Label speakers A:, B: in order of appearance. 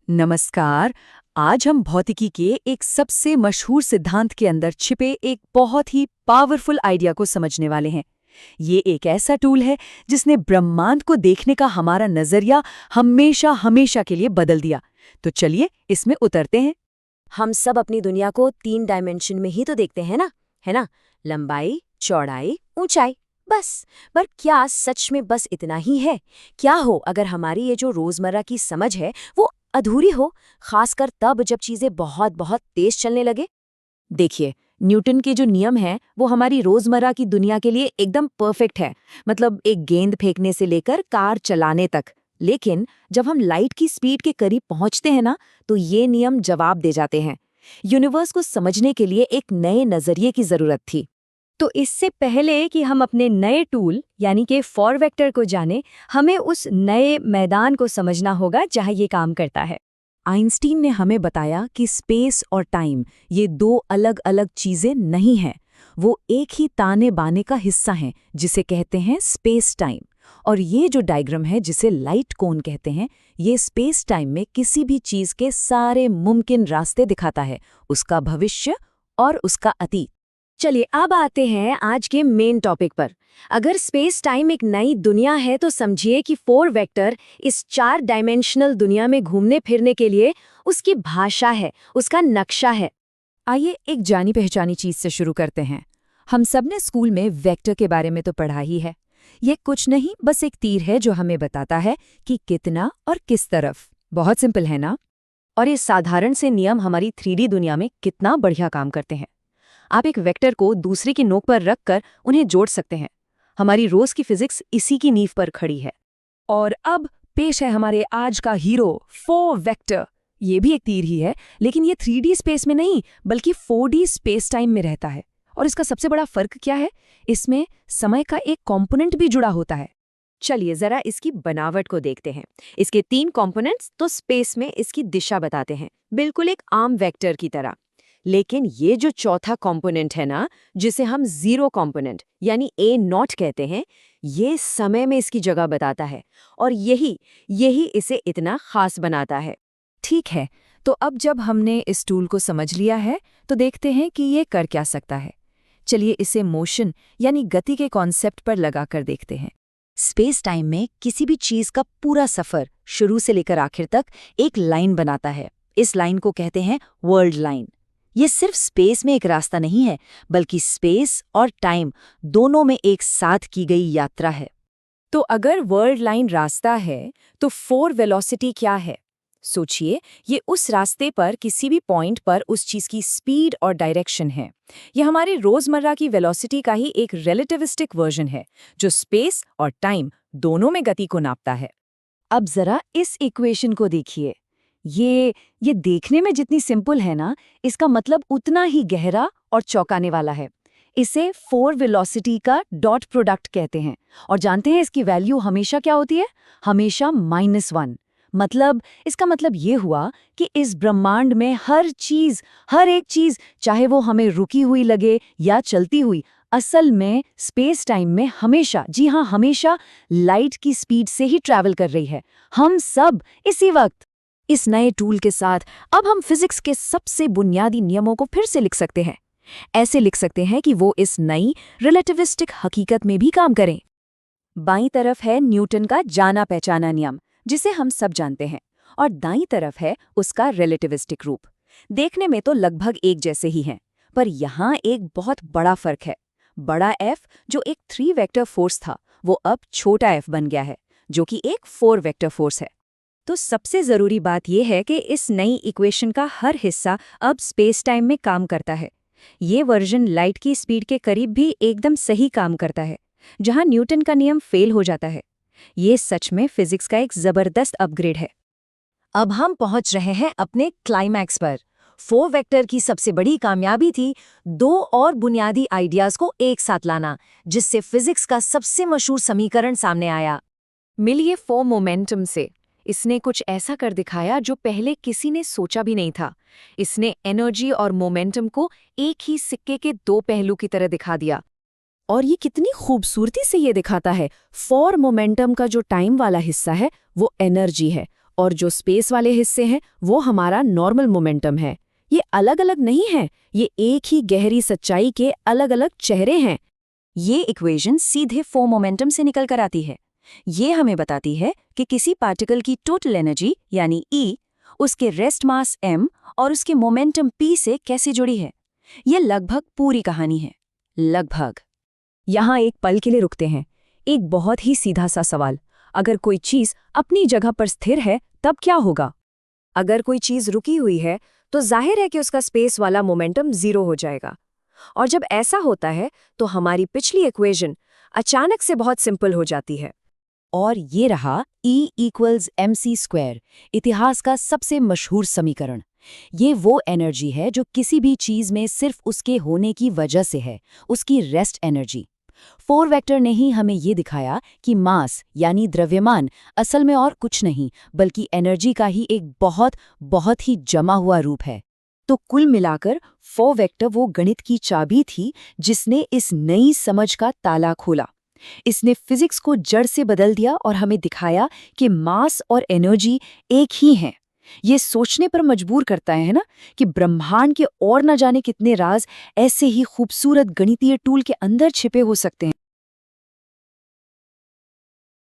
A: नमस्कार। आज हम भौतिकी के एक सबसे मशहूर सिद्धांत के अंदर छिपे एक बहुत ही पावरफुल आइडिया को समझने वाले हैं। ये एक ऐसा टूल है जिसने ब्रह्मांड को देखने का हमारा नजरिया हमेशा हमेशा के लिए बदल दिया। तो चलिए इसमें उतरते हैं।
B: हम सब अपनी दुनिया को 3 डायमेंशन में ही तो देखते हैं ना, है ना? लंबाई, चौड़ाई, ऊंचाई, बस। पर क्या सच में बस इतना ही है? क्या हो अगर हमारी ये जो रोजमर्रा की समझ है वो अधूरी हो, खासकर तब जब चीजें बहुत बहुत तेज चलने लगे?
A: देखिए, न्यूटन के जो नियम हैं वो हमारी रोजमर्रा की दुनिया के लिए एकदम परफेक्ट है। मतलब एक गेंद फेंकने से लेकर कार चलाने तक। लेकिन जब हम लाइट की स्पीड के करीब पहुंचते हैं ना, तो ये नियम जवाब दे जाते हैं। यूनिवर्स को समझने के लिए एक नए नजरिए की जरूरत थी।
B: तो इससे पहले कि हम अपने नए टूल यानी कि फॉर वेक्टर को जाने, हमें उस नए मैदान को समझना होगा जहां ये काम करता है।
A: आइंस्टीन ने हमें बताया कि स्पेस और टाइम ये दो अलग अलग चीजें नहीं हैं। वो एक ही ताने बाने का हिस्सा हैं जिसे कहते हैं स्पेस टाइम। और ये जो डायग्राम है जिसे लाइट कोन कहते हैं, ये स्पेस टाइम में किसी भी चीज के सारे मुमकिन रास्ते दिखाता है, उसका भविष्य और उसका अतीत।
B: चलिए अब आते हैं आज के मेन टॉपिक पर। अगर स्पेस टाइम एक नई दुनिया है तो समझिए कि 4 वेक्टर इस 4 डायमेंशनल दुनिया में घूमने फिरने के लिए उसकी भाषा है, उसका नक्शा है।
A: आइए एक जानी पहचानी चीज से शुरू करते हैं। हम सब ने स्कूल में वेक्टर के बारे में तो पढ़ा ही है। ये कुछ नहीं, बस एक तीर है जो हमें बताता है कि कितना और किस तरफ। बहुत सिंपल है ना?
B: और ये साधारण से नियम हमारी 3D दुनिया में कितना बढ़िया काम करते हैं। आप एक वेक्टर को दूसरे की नोक पर रखकर उन्हें जोड़ सकते हैं। हमारी रोज की फिजिक्स इसी की नींव पर खड़ी है।
A: और अब पेश है हमारे आज का हीरो 4 वेक्टर। ये भी एक तीर ही है, लेकिन ये 3D स्पेस में नहीं बल्कि 4D स्पेस टाइम में रहता है। और इसका सबसे बड़ा फर्क क्या है? इसमें समय का एक कंपोनेंट भी जुड़ा होता है।
B: चलिए जरा इसकी बनावट को देखते हैं। इसके 3 कंपोनेंट्स तो स्पेस में इसकी दिशा बताते हैं, बिल्कुल एक आम वेक्टर की तरह। लेकिन ये जो चौथा कंपोनेंट है ना, जिसे हम जीरो कंपोनेंट यानी A0 कहते हैं, ये समय में इसकी जगह बताता है। और यही यही इसे इतना खास बनाता है।
A: ठीक है, तो अब जब हमने इस टूल को समझ लिया है तो देखते हैं कि ये कर क्या सकता है। चलिए इसे मोशन यानी गति के कॉन्सेप्ट पर लगाकर देखते हैं।
B: स्पेस टाइम में किसी भी चीज का पूरा सफर शुरू से लेकर आखिर तक एक लाइन बनाता है। इस लाइन को कहते हैं वर्ल्ड लाइन। ये सिर्फ स्पेस में एक रास्ता नहीं है, बल्कि स्पेस और टाइम दोनों में एक साथ की गई यात्रा है।
A: तो अगर वर्ल्ड लाइन रास्ता है तो 4 वेलोसिटी क्या है? सोचिए, ये उस रास्ते पर किसी भी पॉइंट पर उस चीज की स्पीड और डायरेक्शन है। ये हमारे रोजमर्रा की वेलोसिटी का ही एक रिलेटिविस्टिक वर्जन है, जो स्पेस और टाइम दोनों में गति को नापता है। अब जरा इस इक्वेशन को देखिए। ये देखने में जितनी सिंपल है ना, इसका मतलब उतना ही गहरा और चौंकाने वाला है। इसे 4 वेलोसिटी का डॉट प्रोडक्ट कहते हैं। और जानते हैं इसकी वैल्यू हमेशा क्या होती है? हमेशा -1। मतलब इसका मतलब ये हुआ कि इस ब्रह्मांड में हर एक चीज, चाहे वो हमें रुकी हुई लगे या चलती हुई, असल में स्पेस टाइम में हमेशा, जी हाँ हमेशा, लाइट की स्पीड से ही ट्रैवल कर रही है। हम सब इसी वक्त। इस नए टूल के साथ अब हम फिजिक्स के सबसे बुनियादी नियमों को फिर से लिख सकते हैं। ऐसे लिख सकते हैं कि वो इस नई रिलेटिविस्टिक हकीकत में भी काम करें। बाईं तरफ है न्यूटन का जाना पहचाना नियम, जिसे हम सब जानते हैं, और दाईं तरफ है उसका रिलेटिविस्टिक रूप। देखने में तो लगभग एक जैसे ही हैं, पर यहाँ एक बहुत बड़ा फर्क है। बड़ा F जो एक 3 वेक्टर फोर्स था, वो अब छोटा f बन गया है, जो कि एक 4 वेक्टर फोर्स है। तो सबसे जरूरी बात यह है कि इस नई इक्वेशन का हर हिस्सा अब स्पेस टाइम में काम करता है। ये वर्जन लाइट की स्पीड के करीब भी एकदम सही काम करता है, जहां न्यूटन का नियम फेल हो जाता है। ये सच में फिजिक्स का एक जबरदस्त अपग्रेड है।
B: अब हम पहुंच रहे हैं अपने क्लाइमैक्स पर। 4 वेक्टर की सबसे बड़ी कामयाबी थी 2 और बुनियादी आइडियाज को एक साथ लाना, जिससे फिजिक्स का सबसे मशहूर समीकरण सामने आया।
A: मिलिए 4 मोमेंटम से। इसने कुछ ऐसा कर दिखाया जो पहले किसी ने सोचा भी नहीं था। इसने एनर्जी और मोमेंटम को एक ही सिक्के के 2 पहलू की तरह दिखा दिया। और ये कितनी खूबसूरती से ये दिखाता है। 4 मोमेंटम का जो टाइम वाला हिस्सा है वो एनर्जी है, और जो स्पेस वाले हिस्से हैं वो हमारा नॉर्मल मोमेंटम है। ये अलग अलग नहीं है, ये एक ही गहरी सच्चाई के अलग अलग चेहरे हैं।
B: ये इक्वेशन सीधे फोर मोमेंटम से निकल कर आती है। ये हमें बताती है कि किसी पार्टिकल की टोटल एनर्जी यानी E उसके रेस्ट मास m और उसके मोमेंटम p से कैसे जुड़ी है। ये लगभग पूरी कहानी है। लगभग।
A: यहाँ एक पल के लिए रुकते हैं। एक बहुत ही सीधा सा सवाल, अगर कोई चीज अपनी जगह पर स्थिर है तब क्या होगा? अगर कोई चीज रुकी हुई है तो जाहिर है कि उसका स्पेस वाला मोमेंटम 0 हो जाएगा। और जब ऐसा होता है तो हमारी पिछली इक्वेशन अचानक से बहुत सिंपल हो जाती है। और ये रहा E=mc², इतिहास का सबसे मशहूर समीकरण। ये वो एनर्जी है जो किसी भी चीज में सिर्फ उसके होने की वजह से है, उसकी रेस्ट एनर्जी। फोर वेक्टर ने ही हमें ये दिखाया कि मास यानी द्रव्यमान असल में और कुछ नहीं बल्कि एनर्जी का ही एक बहुत ही जमा हुआ रूप है। तो कुल मिलाकर फोर वेक्टर वो गणित की चाबी थी जिसने इस नई समझ का ताला खोला। इसने फिजिक्स को जड़ से बदल दिया और हमें दिखाया कि मास और एनर्जी एक ही हैं। ये सोचने पर मजबूर करता है ना कि ब्रह्मांड के और न जाने कितने राज ऐसे ही खूबसूरत गणितीय टूल के अंदर छिपे हो सकते हैं।